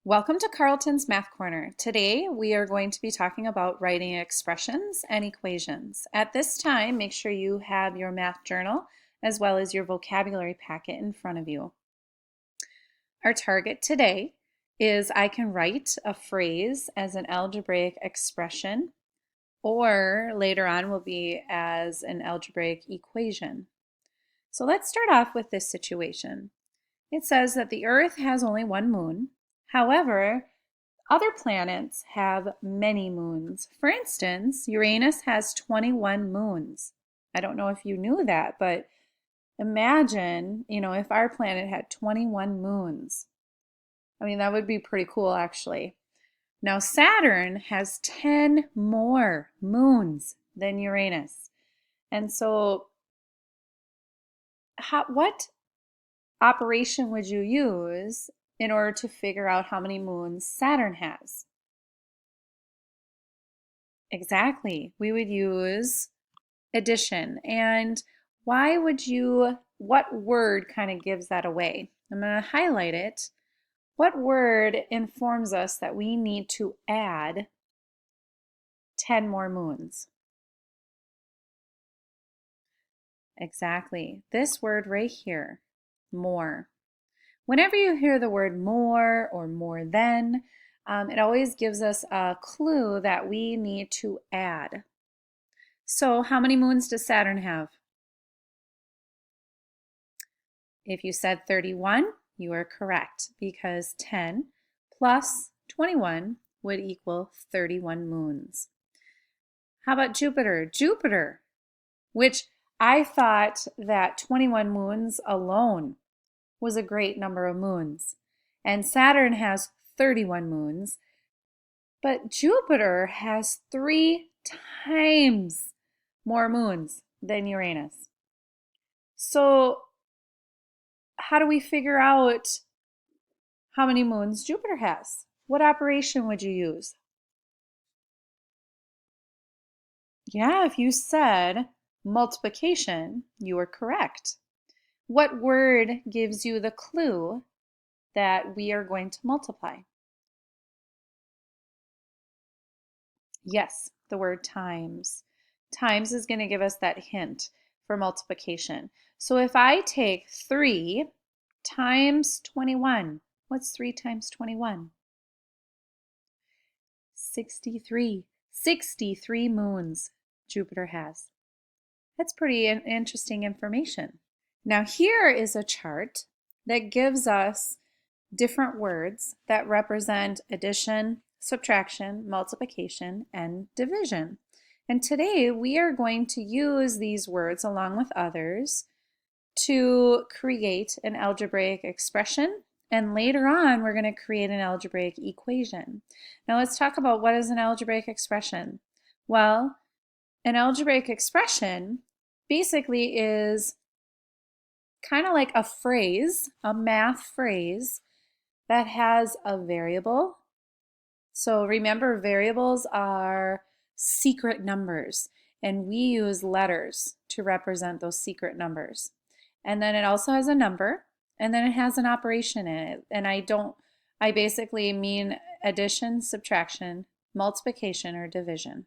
Welcome to Carlton's Math Corner. Today we are going to be talking about writing expressions and equations. At this time, make sure you have your math journal as well as your vocabulary packet in front of you. Our target today is I can write a phrase as an algebraic expression, or later on will be as an algebraic equation. So let's start off with this situation. It says that the Earth has only one moon. However, other planets have many moons. For instance, Uranus has 21 moons. I don't know if you knew that, but imagine, if our planet had 21 moons. I mean, that would be pretty cool, actually. Now, Saturn has 10 more moons than Uranus. And so, what operation would you use in order to figure out how many moons Saturn has? Exactly. We would use addition. And what word kind of gives that away? I'm going to highlight it. What word informs us that we need to add 10 more moons? Exactly. This word right here, more. Whenever you hear the word more or more than, it always gives us a clue that we need to add. So how many moons does Saturn have? If you said 31, you are correct because 10 plus 21 would equal 31 moons. How about Jupiter? Jupiter, which I thought that 21 moons alone was a great number of moons. And Saturn has 31 moons, but Jupiter has 3 times more moons than Uranus. So how do we figure out how many moons Jupiter has? What operation would you use? Yeah, if you said multiplication, you are correct. What word gives you the clue that we are going to multiply? Yes, the word times. Times is going to give us that hint for multiplication. So if I take 3 times 21, what's 3 times 21? 63. 63 moons Jupiter has. That's pretty interesting information. Now here is a chart that gives us different words that represent addition, subtraction, multiplication, and division. And today we are going to use these words along with others to create an algebraic expression, and later on we're going to create an algebraic equation. Now let's talk about what is an algebraic expression. Well, an algebraic expression basically is kind of like a phrase, a math phrase that has a variable. So remember, variables are secret numbers, and we use letters to represent those secret numbers. And then it also has a number, and then it has an operation in it. And I basically mean addition, subtraction, multiplication, or division.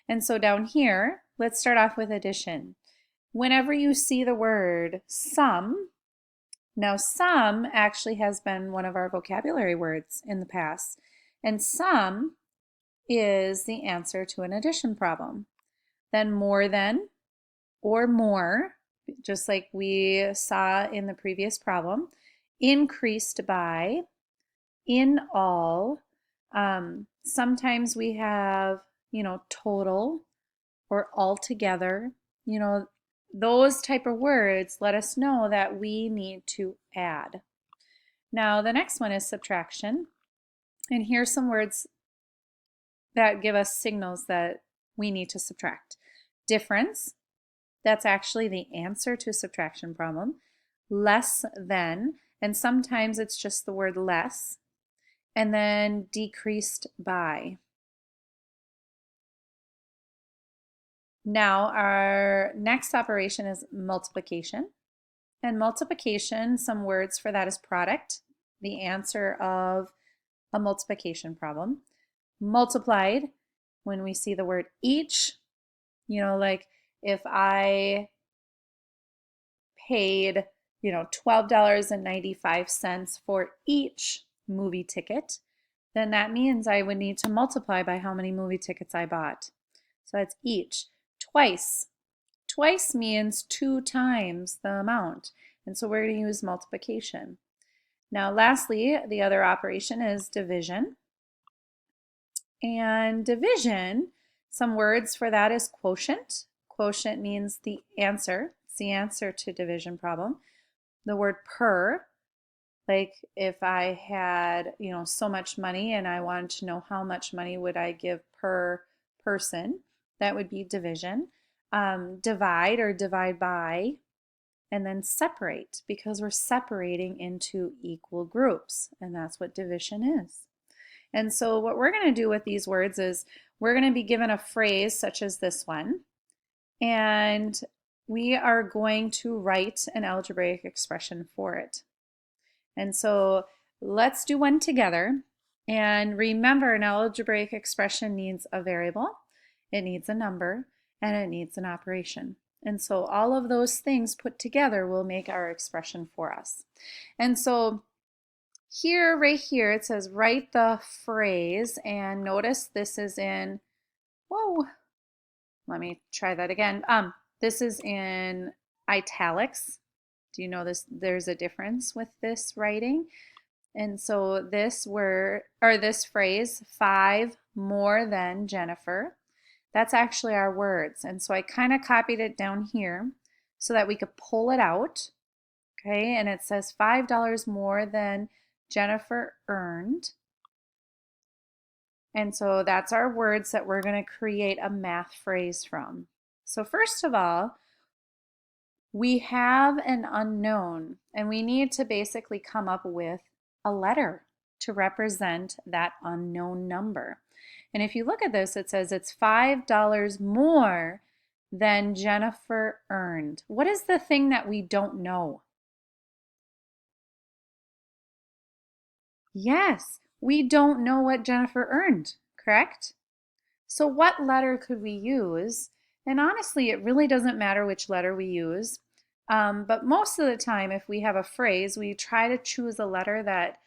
And so down here, let's start off with addition. Whenever you see the word sum, now sum actually has been one of our vocabulary words in the past, and sum is the answer to an addition problem. Then more than or more, just like we saw in the previous problem, increased by, in all. Sometimes we have, total or altogether. Those type of words let us know that we need to add. Now the next one is subtraction. And here's some words that give us signals that we need to subtract. Difference, that's actually the answer to a subtraction problem. Less than, and sometimes it's just the word less. And then decreased by. Now our next operation is multiplication. And multiplication, some words for that is product, the answer of a multiplication problem. Multiplied, when we see the word each, like if I paid, $12.95 for each movie ticket, then that means I would need to multiply by how many movie tickets I bought. So that's each. Twice. Twice means 2 times the amount. And so we're going to use multiplication. Now, lastly, the other operation is division. And division, some words for that is quotient. Quotient means the answer. It's the answer to division problem. The word per, like if I had, so much money and I wanted to know how much money would I give per person, that would be division. Divide or divide by, and then separate, because we're separating into equal groups, and that's what division is. And so what we're going to do with these words is we're going to be given a phrase such as this one, and we are going to write an algebraic expression for it. And so let's do one together. And remember, an algebraic expression needs a variable, it needs a number, and it needs an operation. And so all of those things put together will make our expression for us. And so here, right here, it says write the phrase, and notice this is in, whoa, let me try that again. This is in italics. Do you know this? There's a difference with this writing. And so this word, or this phrase, 5 more than Jennifer, that's actually our words. And so I kind of copied it down here so that we could pull it out. Okay, and it says $5 more than Jennifer earned. And so that's our words that we're going to create a math phrase from. So first of all, we have an unknown, and we need to basically come up with a letter to represent that unknown number. And if you look at this, it says it's $5 more than Jennifer earned. What is the thing that we don't know? Yes, we don't know what Jennifer earned, correct? So what letter could we use? And honestly, it really doesn't matter which letter we use. But most of the time, if we have a phrase, we try to choose a letter that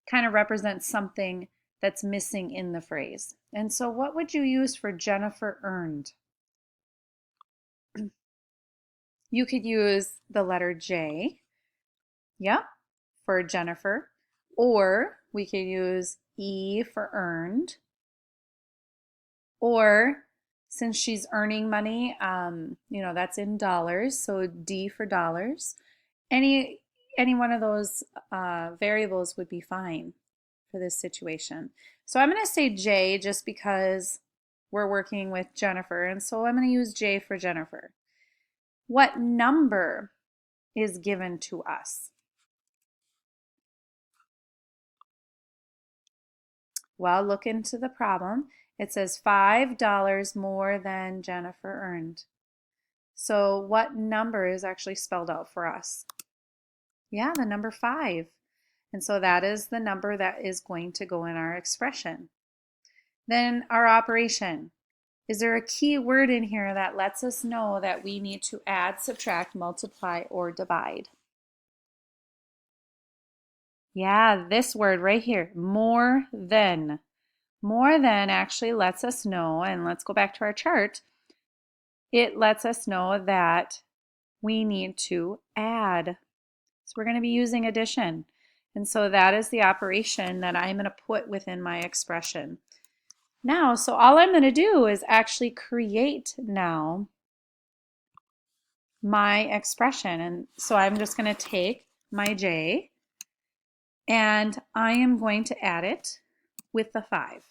kind of represents something that's missing in the phrase. And so what would you use for Jennifer earned? You could use the letter J, yep, for Jennifer. Or we could use E for earned. Or since she's earning money, that's in dollars, so D for dollars. Any one of those variables would be fine for this situation. So I'm going to say J just because we're working with Jennifer, and so I'm going to use J for Jennifer. What number is given to us? Well, look into the problem. It says $5 more than Jennifer earned. So what number is actually spelled out for us? Yeah, the number 5. And so that is the number that is going to go in our expression. Then our operation. Is there a key word in here that lets us know that we need to add, subtract, multiply, or divide? Yeah, this word right here, more than. More than actually lets us know, and let's go back to our chart, it lets us know that we need to add. So we're going to be using addition. And so that is the operation that I'm going to put within my expression. Now, so all I'm going to do is actually create now my expression. And so I'm just going to take my J and I am going to add it with the 5.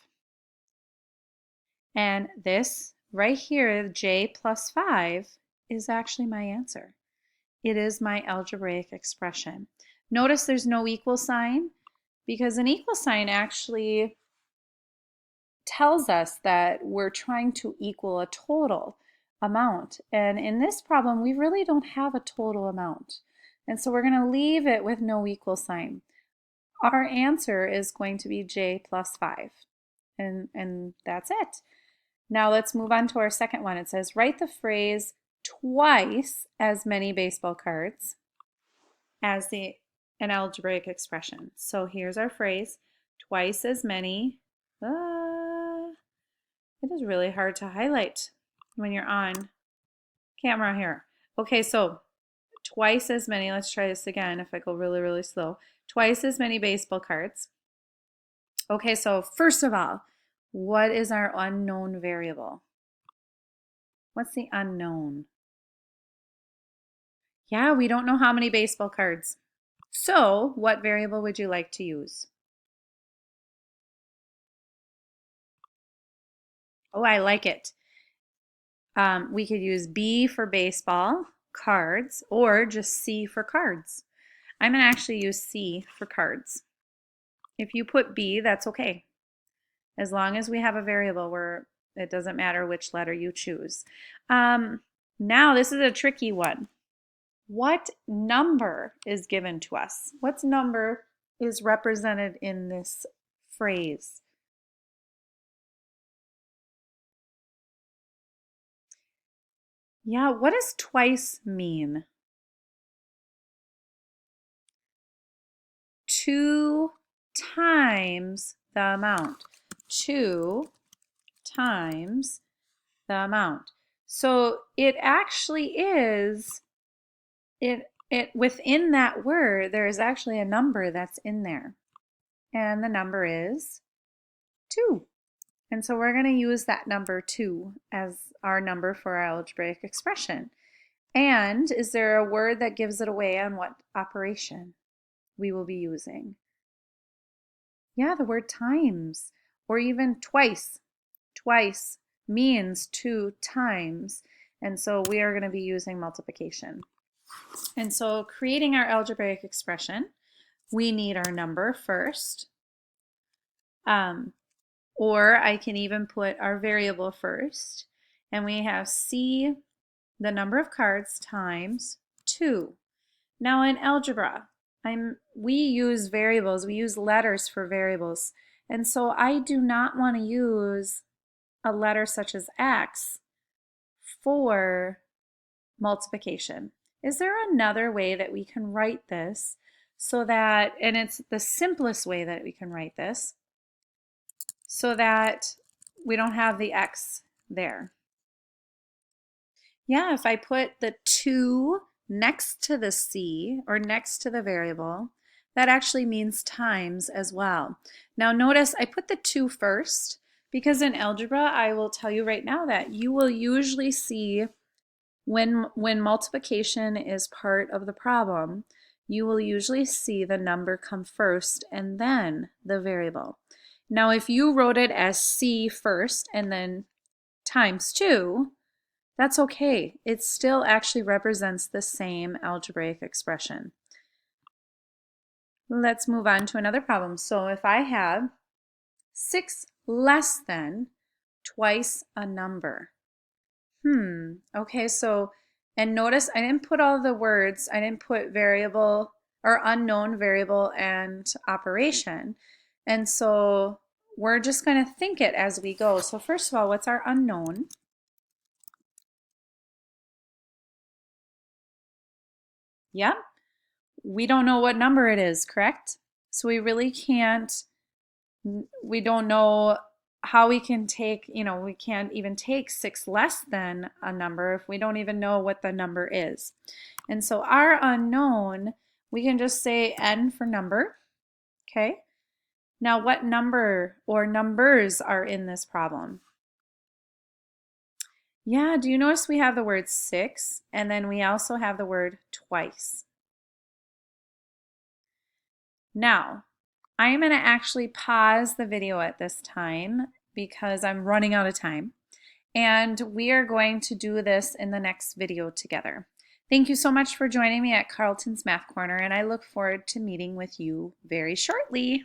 And this right here, J plus 5, is actually my answer. It is my algebraic expression. Notice there's no equal sign because an equal sign actually tells us that we're trying to equal a total amount. And in this problem, we really don't have a total amount. And so we're going to leave it with no equal sign. our answer is going to be j plus 5. And that's it. Now let's move on to our second one. It says, write the phrase twice as many baseball cards as an algebraic expression. So here's our phrase, twice as many. It is really hard to highlight when you're on camera here. Okay, so twice as many, let's try this again if I go really, really slow. Twice as many baseball cards. Okay, so first of all, what is our unknown variable? What's the unknown? Yeah, we don't know how many baseball cards. So what variable would you like to use? Oh, I like it. We could use B for baseball, cards, or just C for cards. I'm going to actually use C for cards. If you put B, that's okay. As long as we have a variable where it doesn't matter which letter you choose. Now, this is a tricky one. What number is given to us? What number is represented in this phrase? Yeah, what does twice mean? 2 times the amount. 2 times the amount. So it actually is, within that word, there is actually a number that's in there. And the number is 2. And so we're going to use that number 2 as our number for our algebraic expression. And is there a word that gives it away on what operation we will be using? Yeah, the word times, or even twice. Twice means 2 times. And so we are going to be using multiplication. And so creating our algebraic expression, we need our number first. Or I can even put our variable first. And we have C, the number of cards, times 2. Now in algebra, we use variables, we use letters for variables. And so I do not want to use a letter such as X for multiplication. Is there another way that we can write this so that, and it's the simplest way that we can write this, so that we don't have the X there? Yeah, if I put the 2 next to the C or next to the variable, that actually means times as well. Now notice I put the 2 first because in algebra, I will tell you right now that you will usually see when multiplication is part of the problem, you will usually see the number come first and then the variable. Now if you wrote it as C first and then times 2, that's okay. It still actually represents the same algebraic expression. Let's move on to another problem. So if I have 6 less than twice a number. Okay, so, and notice I didn't put all the words, I didn't put variable or unknown variable and operation. And so we're just going to think it as we go. So first of all, what's our unknown? Yep, we don't know what number it is, correct? So we really can't, we don't know how we can take, we can't even take 6 less than a number if we don't even know what the number is. And so our unknown, we can just say n for number, okay? Now what number or numbers are in this problem? Yeah, do you notice we have the word 6 and then we also have the word twice? Now, I'm going to actually pause the video at this time because I'm running out of time. And we are going to do this in the next video together. Thank you so much for joining me at Carlton's Math Corner, and I look forward to meeting with you very shortly.